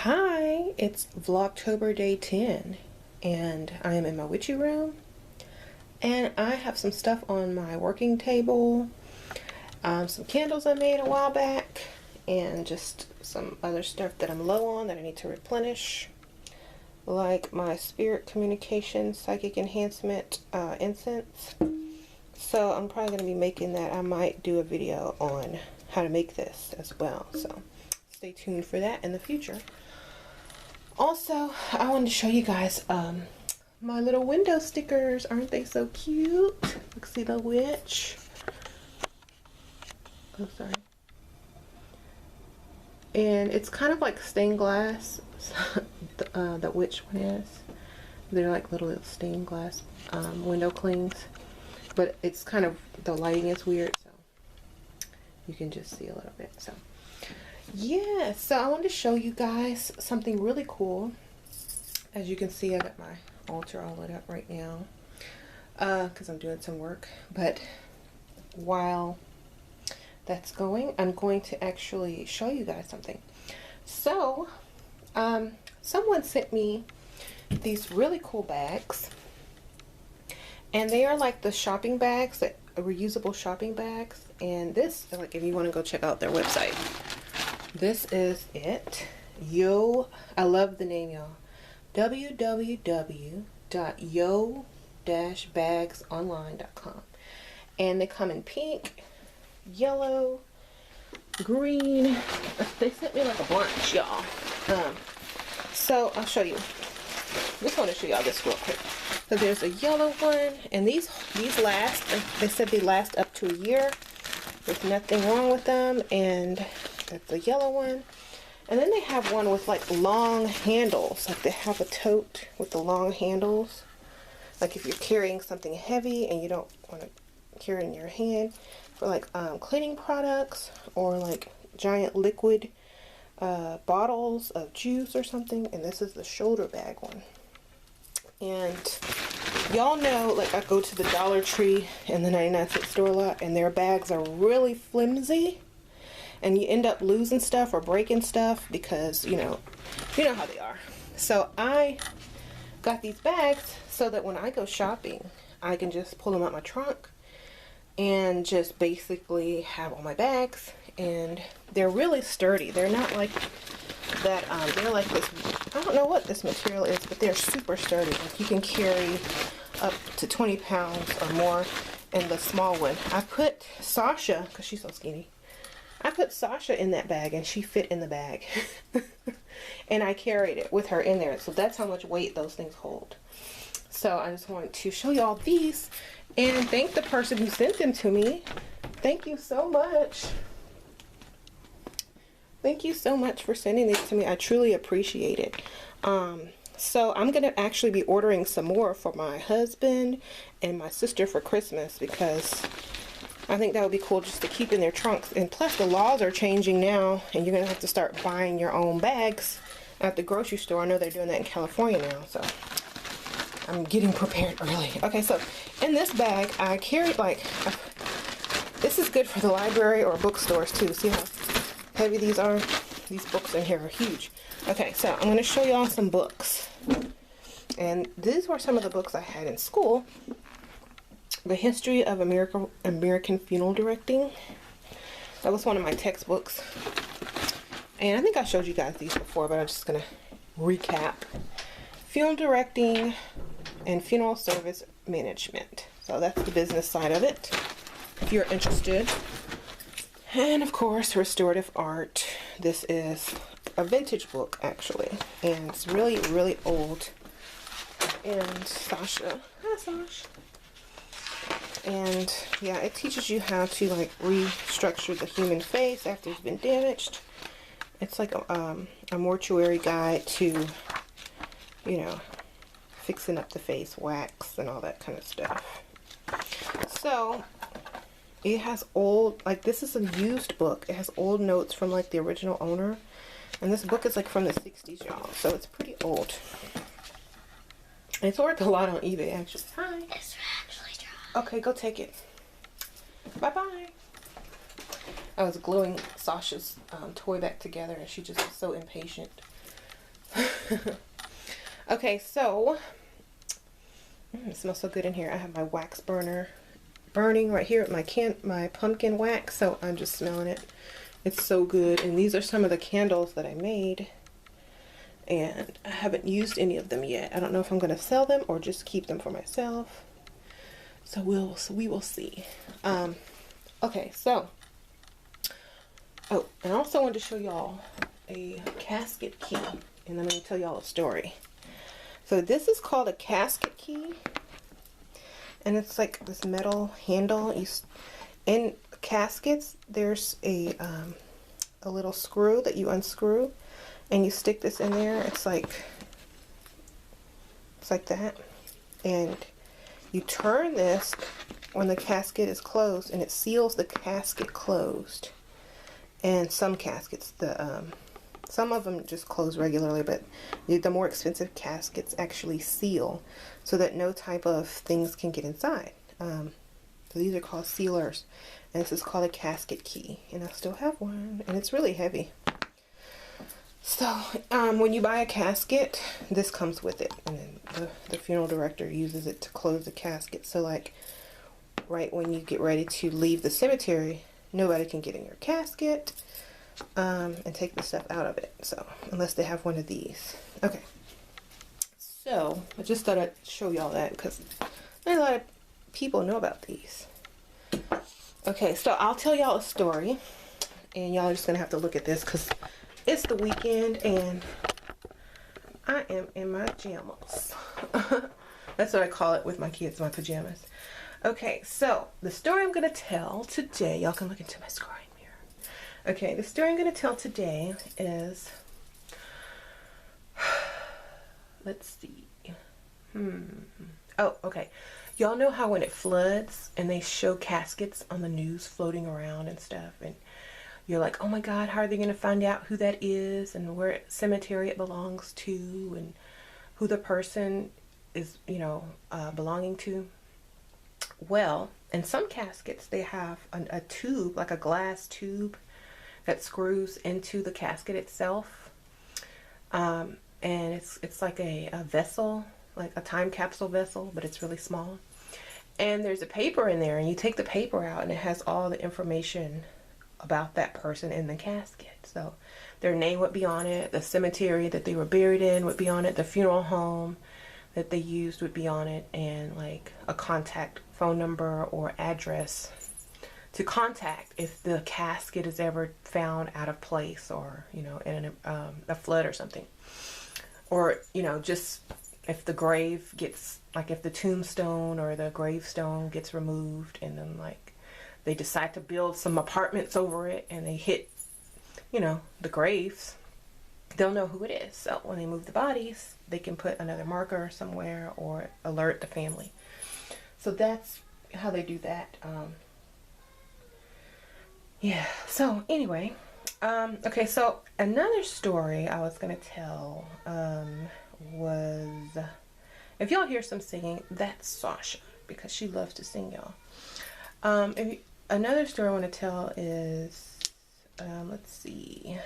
Hi, it's Vlogtober day 10 and I am in my witchy room and I have some stuff on my working table, some candles I made a while back, and just some other stuff that I'm low on that I need to replenish, like my spirit communication psychic enhancement incense. So I'm probably going to be making that. I might do a video on how to make this as well, so stay tuned for that in the future. Also, I wanted to show you guys my little window stickers. Aren't they so cute? Look, see the witch. Oh, sorry. And it's kind of like stained glass. The witch one is. They're like little stained glass window clings. But it's kind of, the lighting is weird, so you can just see a little bit. So yeah, so I wanted to show you guys something really cool. As you can see, I got my altar all lit up right now because I'm doing some work. But while that's going, I'm going to actually show you guys something. So someone sent me these really cool bags, and they are like the shopping bags, that reusable shopping bags. And this, like, if you want to go check out their website, this is it. Yo, I love the name, y'all. www.yo-bagsonline.com. And they come in pink, yellow, green. They sent me like a bunch, y'all. So I'll show you. Just want to show y'all this real quick. So there's a yellow one, and these last. They said they last up to a year. There's nothing wrong with them, and that's the yellow one. And then they have one with like long handles. Like they have a tote with the long handles. Like if you're carrying something heavy and you don't want to carry it in your hand, for like cleaning products, or like giant liquid bottles of juice or something. And this is the shoulder bag one. And y'all know, like, I go to the Dollar Tree and the 99-cent store a lot, and their bags are really flimsy, and you end up losing stuff or breaking stuff because you know how they are. So I got these bags so that when I go shopping, I can just pull them out my trunk and just basically have all my bags. And they're really sturdy. They're not like that. They're like this, I don't know what this material is, but they're super sturdy. Like you can carry up to 20 pounds or more in the small one. I put Sasha, because she's so skinny, I put Sasha in that bag and she fit in the bag. And I carried it with her in there. So that's how much weight those things hold. So I just wanted to show y'all these and thank the person who sent them to me. Thank you so much. Thank you so much for sending these to me. I truly appreciate it. So I'm going to actually be ordering some more for my husband and my sister for Christmas, because I think that would be cool just to keep in their trunks. And plus the laws are changing now, and you're going to have to start buying your own bags at the grocery store. I know they're doing that in California now, so I'm getting prepared early. Okay, so in this bag I carried this is good for the library or bookstores too. See how heavy these are? These books in here are huge. Okay, so I'm going to show y'all some books. And these were some of the books I had in school. The History of American Funeral Directing. That was one of my textbooks. And I think I showed you guys these before, but I'm just going to recap. Funeral Directing and Funeral Service Management. So that's the business side of it, if you're interested. And of course, Restorative Art. This is a vintage book, actually. And it's really, really old. And Sasha. Hi, Sasha. And yeah, it teaches you how to like restructure the human face after it's been damaged. It's like a mortuary guide to, you know, fixing up the face, wax and all that kind of stuff. So it has old, like, this is a used book. It has old notes from like the original owner. And this book is like from the 60s, y'all. So it's pretty old. It's worth a lot on eBay, actually. Hi. It's actually dry. Okay, go take it. Bye-bye. I was gluing Sasha's toy back together, and she just was so impatient Okay, so it smells so good in here. I have my wax burner burning right here at my pumpkin wax, so I'm just smelling it. It's so good. And these are some of the candles that I made, and I haven't used any of them yet. I don't know if I'm going to sell them or just keep them for myself. So we will see. Okay, so and I also wanted to show y'all a casket key, and then I'm going to tell y'all a story. So this is called a casket key, and it's like this metal handle. In caskets, there's a little screw that you unscrew, and you stick this in there. It's like that, and you turn this when the casket is closed, and it seals the casket closed. And some caskets, some of them just close regularly, but the more expensive caskets actually seal so that no type of things can get inside. So these are called sealers, and this is called a casket key, and I still have one, and it's really heavy. So when you buy a casket, this comes with it, and then the funeral director uses it to close the casket. So like right when you get ready to leave the cemetery, nobody can get in your casket and take the stuff out of it. So unless they have one of these. Okay. So I just thought I'd show y'all that because not a lot of people know about these. Okay, so I'll tell y'all a story, and y'all are just gonna have to look at this because it's the weekend and I am in my pajamas. That's what I call it with my kids, my pajamas. Okay, so the story I'm gonna tell today, y'all can look into my scrying mirror. Okay, the story I'm gonna tell today is, let's see. Oh, okay. Y'all know how when it floods and they show caskets on the news floating around and stuff, and you're like, oh my God, how are they gonna find out who that is and where cemetery it belongs to and who the person is, belonging to? Well, in some caskets, they have a tube, like a glass tube that screws into the casket itself. And it's like a vessel, like a time capsule vessel, but it's really small. And there's a paper in there, and you take the paper out, and it has all the information about that person in the casket. So their name would be on it, the cemetery that they were buried in would be on it, the funeral home that they used would be on it, and like a contact phone number or address to contact if the casket is ever found out of place, or in a flood or something, or just if the grave gets, like if the tombstone or the gravestone gets removed and then like they decide to build some apartments over it and they hit the graves, they'll know who it is. So when they move the bodies, they can put another marker somewhere or alert the family. So that's how they do that. Yeah, so anyway, okay, so another story I was gonna tell was, if y'all hear some singing, that's Sasha, because she loves to sing, y'all. Another story I want to tell is, let's see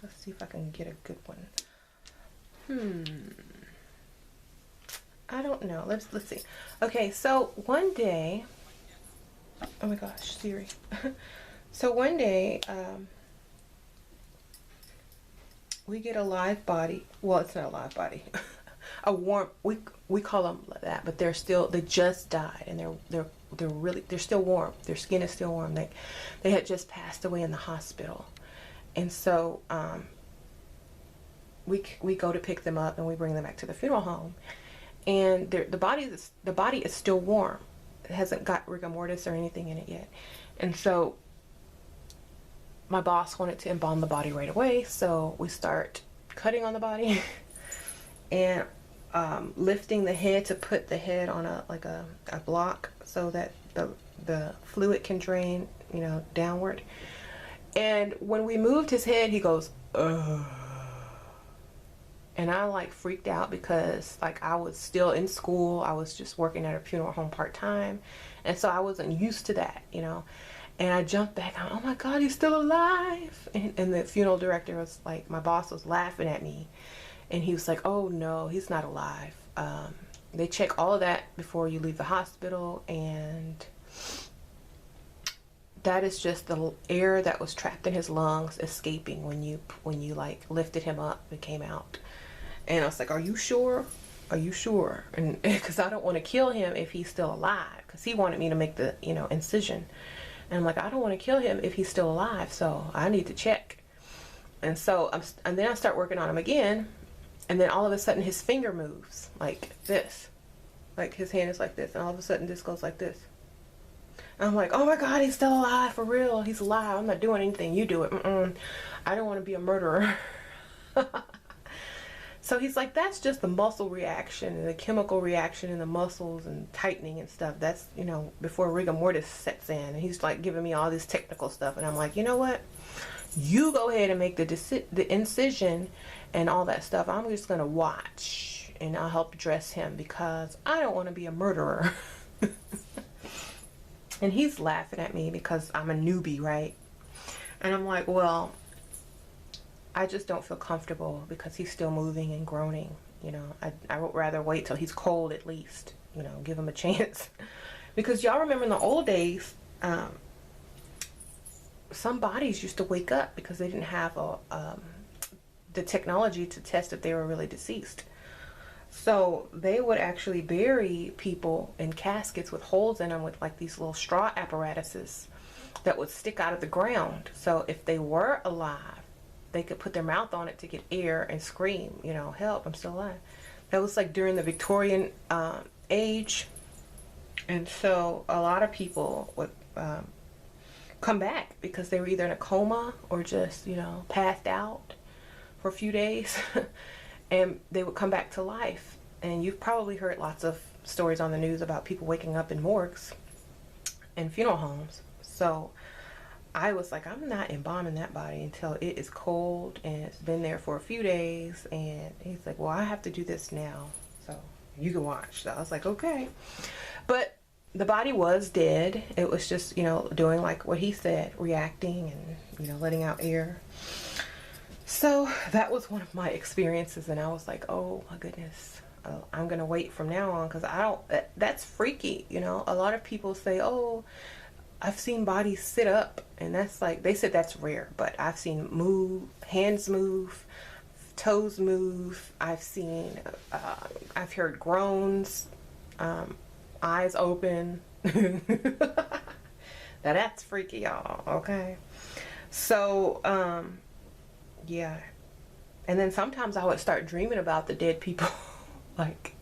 if I can get a good one. I don't know. Let's see. Okay, so one day, oh my gosh, Siri. So one day, we get a live body. Well, it's not a live body. A warm. We call them that, but they just died, and they're still warm. Their skin is still warm. They had just passed away in the hospital, and so we go to pick them up and we bring them back to the funeral home, and the body is still warm. It hasn't got rigor mortis or anything in it yet, and so my boss wanted to embalm the body right away, so we start cutting on the body and lifting the head to put the head on a block so that the fluid can drain downward. And when we moved his head, he goes, ugh. And I like freaked out because like I was still in school. I was just working at a funeral home part-time, and so I wasn't used to that, And I jumped back, oh my God, he's still alive. And the funeral director was like, my boss was laughing at me. And he was like, oh no, he's not alive. They check all of that before you leave the hospital, and that is just the air that was trapped in his lungs escaping when you like lifted him up and came out. And I was like, are you sure? Are you sure? And because I don't want to kill him if he's still alive, because he wanted me to make the, you know, incision. And I'm like, I don't want to kill him if he's still alive, so I need to check. And so and then I start working on him again, and then all of a sudden his finger moves like this, like his hand is like this, and all of a sudden this goes like this. And I'm like, oh my God, he's still alive, for real, he's alive. I'm not doing anything, you do it. I don't want to be a murderer. So he's like, that's just the muscle reaction and the chemical reaction in the muscles and tightening and stuff. That's, you know, before rigor mortis sets in. And he's like giving me all this technical stuff. And I'm like, you know what? You go ahead and make the incision and all that stuff. I'm just going to watch, and I'll help dress him because I don't want to be a murderer. And he's laughing at me because I'm a newbie, right? And I'm like, well, I just don't feel comfortable because he's still moving and groaning. You know, I would rather wait till he's cold at least, you know, give him a chance. Because y'all remember in the old days, some bodies used to wake up because they didn't have the technology to test if they were really deceased. So they would actually bury people in caskets with holes in them with like these little straw apparatuses that would stick out of the ground. So if they were alive, they could put their mouth on it to get air and scream, you know, help, I'm still alive. That was like during the Victorian age. And so a lot of people would come back because they were either in a coma or just, you know, passed out for a few days. And they would come back to life. And you've probably heard lots of stories on the news about people waking up in morgues and funeral homes. So I was like, I'm not embalming that body until it is cold and it's been there for a few days. And he's like, well, I have to do this now, so you can watch. So I was like, okay. But the body was dead. It was just, you know, doing like what he said, reacting and, you know, letting out air. So that was one of my experiences, and I was like, oh my goodness, I'm gonna wait from now on, because I don't, that's freaky, you know. A lot of people say, oh, I've seen bodies sit up, and that's like, they said that's rare, but I've seen hands move, toes move. I've seen, I've heard groans, eyes open. Now that's freaky, y'all. Okay. So, yeah. And then sometimes I would start dreaming about the dead people. Like,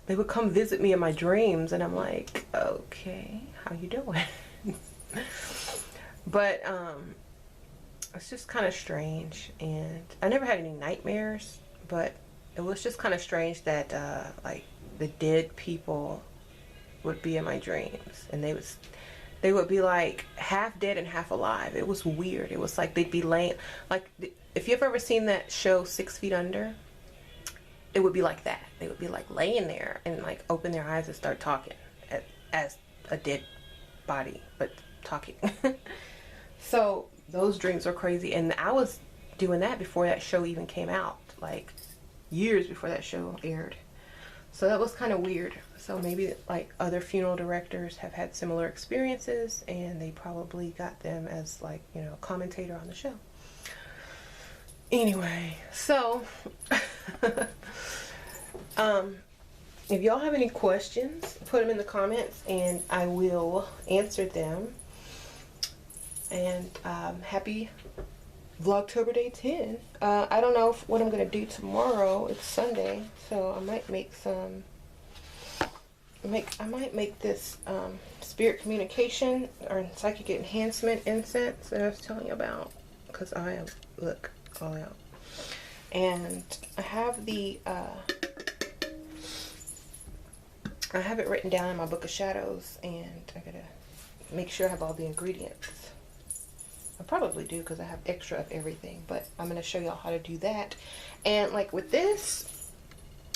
they would come visit me in my dreams, and I'm like, okay, how you doing? But it's just kind of strange. And I never had any nightmares, but it was just kind of strange that like the dead people would be in my dreams, and they would be like half dead and half alive. It was weird. It was like they'd be laying, like, if you've ever seen that show 6 Feet Under, it would be like that. They would be like laying there and like open their eyes and start talking as a dead body, but talking. So those dreams are crazy. And I was doing that before that show even came out, like years before that show aired. So that was kind of weird. So maybe like other funeral directors have had similar experiences, and they probably got them as like, you know, commentator on the show. Anyway, so if y'all have any questions, put them in the comments and I will answer them. And happy Vlogtober Day 10. I don't know what I'm going to do tomorrow. It's Sunday, so I might make some, I might make this spirit communication or psychic enhancement incense that I was telling you about, because I am, look, all out. And I have the, I have it written down in my book of shadows, and I gotta make sure I have all the ingredients. I probably do, because I have extra of everything, but I'm going to show y'all how to do that. And like with this,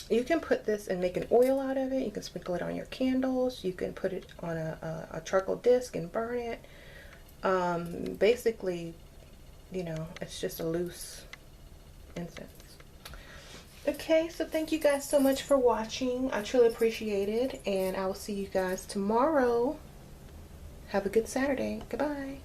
you can put this and make an oil out of it. You can sprinkle it on your candles. You can put it on a charcoal disc and burn it. Basically, you know, it's just a loose incense. Okay, so thank you guys so much for watching. I truly appreciate it, and I will see you guys tomorrow. Have a good Saturday. Goodbye.